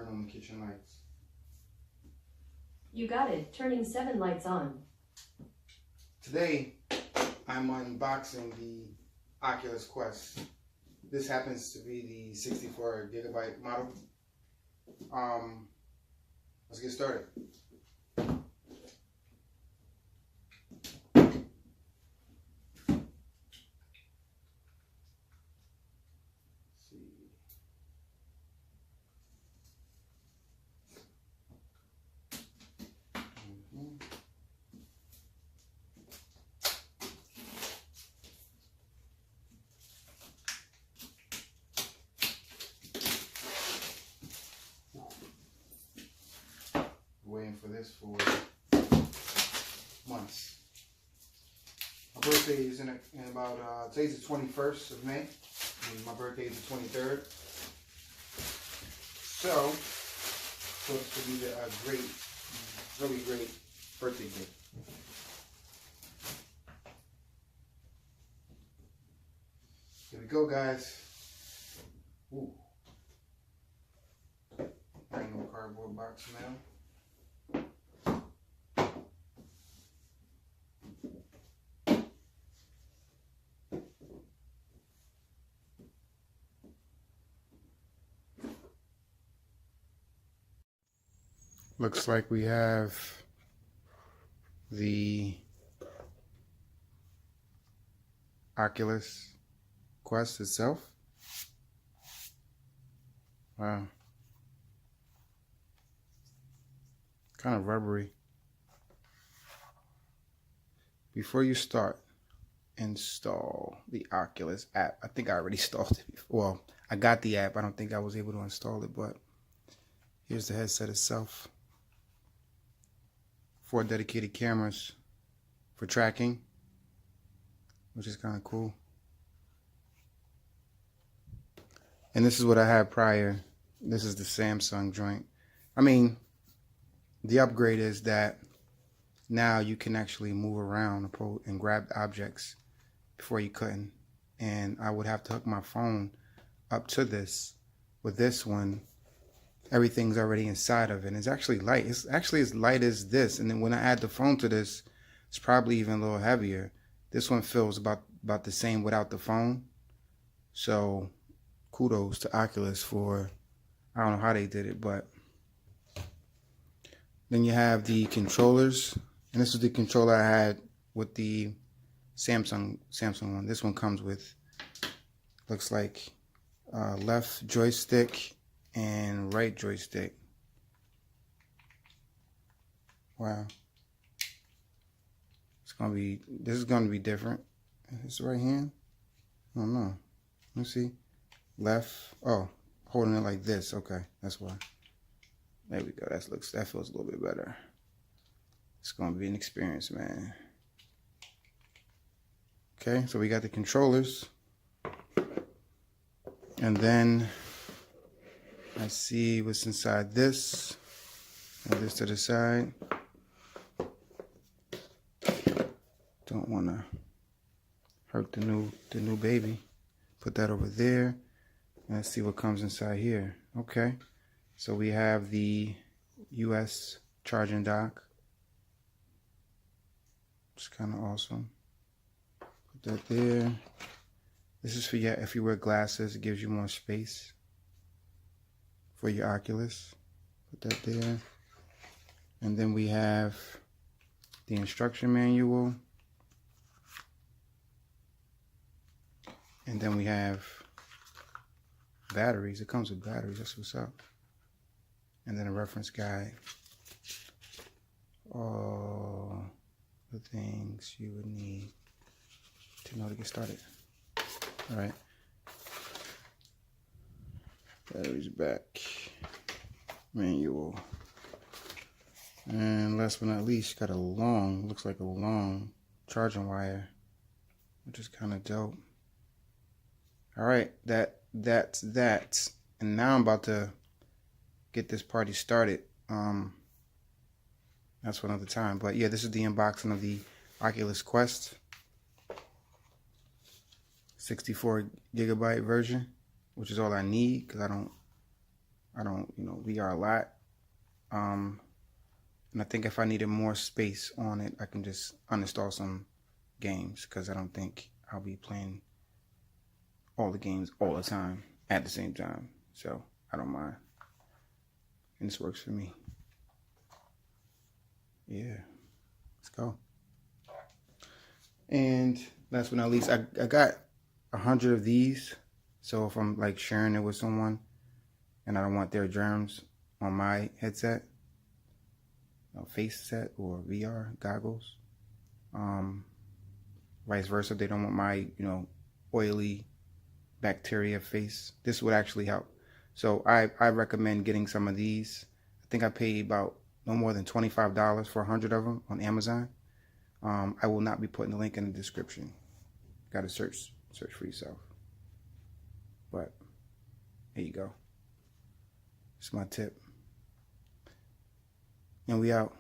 turn on the kitchen lights. You got it. Turning 7 lights on. Today, I'm unboxing the Oculus Quest. This happens to be the 64 gigabyte model. Let's get started. Waiting for this for months. My birthday is in about, today's the 21st of May, and my birthday is the 23rd. So this could be a great, really great birthday gift. Here we go, guys. Ooh. Brand new cardboard box now. Looks like we have the Oculus Quest itself. Wow. Kind of rubbery. Before you start, install the Oculus app. I think I already installed it before. Well, I got the app. I don't think I was able to install it, but here's the headset itself. 4 dedicated cameras for tracking, which is kind of cool. And this is what I had prior. This is the Samsung joint. I mean, the upgrade is that now you can actually move around and grab objects before you couldn't. And I would have to hook my phone up to this. With this one, everything's already inside of it. It's actually light. It's actually as light as this. And then when I add the phone to this, it's probably even a little heavier. This one feels about the same without the phone. So kudos to Oculus for, I don't know how they did it, but then you have the controllers. And this is the controller I had with the Samsung one. This one comes with, looks like left joystick and right joystick. Wow. This is gonna be different. It's the right hand? I don't know. Let's see. Left. Oh, holding it like this. Okay, that's why. There we go. That feels a little bit better. It's gonna be an experience, man. Okay, so we got the controllers. And then I see what's inside this. And this to the side. Don't want to hurt the new baby. Put that over there. And let's see what comes inside here. Okay. So we have the US charging dock. It's kind of awesome. Put that there. This is for if you wear glasses, it gives you more space for your Oculus. Put that there. And then we have the instruction manual. And then we have batteries. It comes with batteries. That's what's up. And then a reference guide. All the things you would need to know to get started. All right. Batteries back. Manual. And last but not least, got looks like a long charging wire, which is kind of dope. All right, that's that. And now I'm about to get this party started. That's for another time. But yeah, this is the unboxing of the Oculus Quest 64 gigabyte version, which is all I need because I don't I don't, VR a lot. And I think if I needed more space on it, I can just uninstall some games because I don't think I'll be playing all the games all the time at the same time. So I don't mind. And this works for me. Yeah, let's go. And last but not least, I got 100 of these. So if I'm like sharing it with someone and I don't want their germs on my headset, face set or VR goggles, vice versa, if they don't want my, oily bacteria face, this would actually help. So I recommend getting some of these. I think I paid about no more than $25 for 100 of them on Amazon. I will not be putting the link in the description. Got to search for yourself. But here you go. It's my tip. And we out.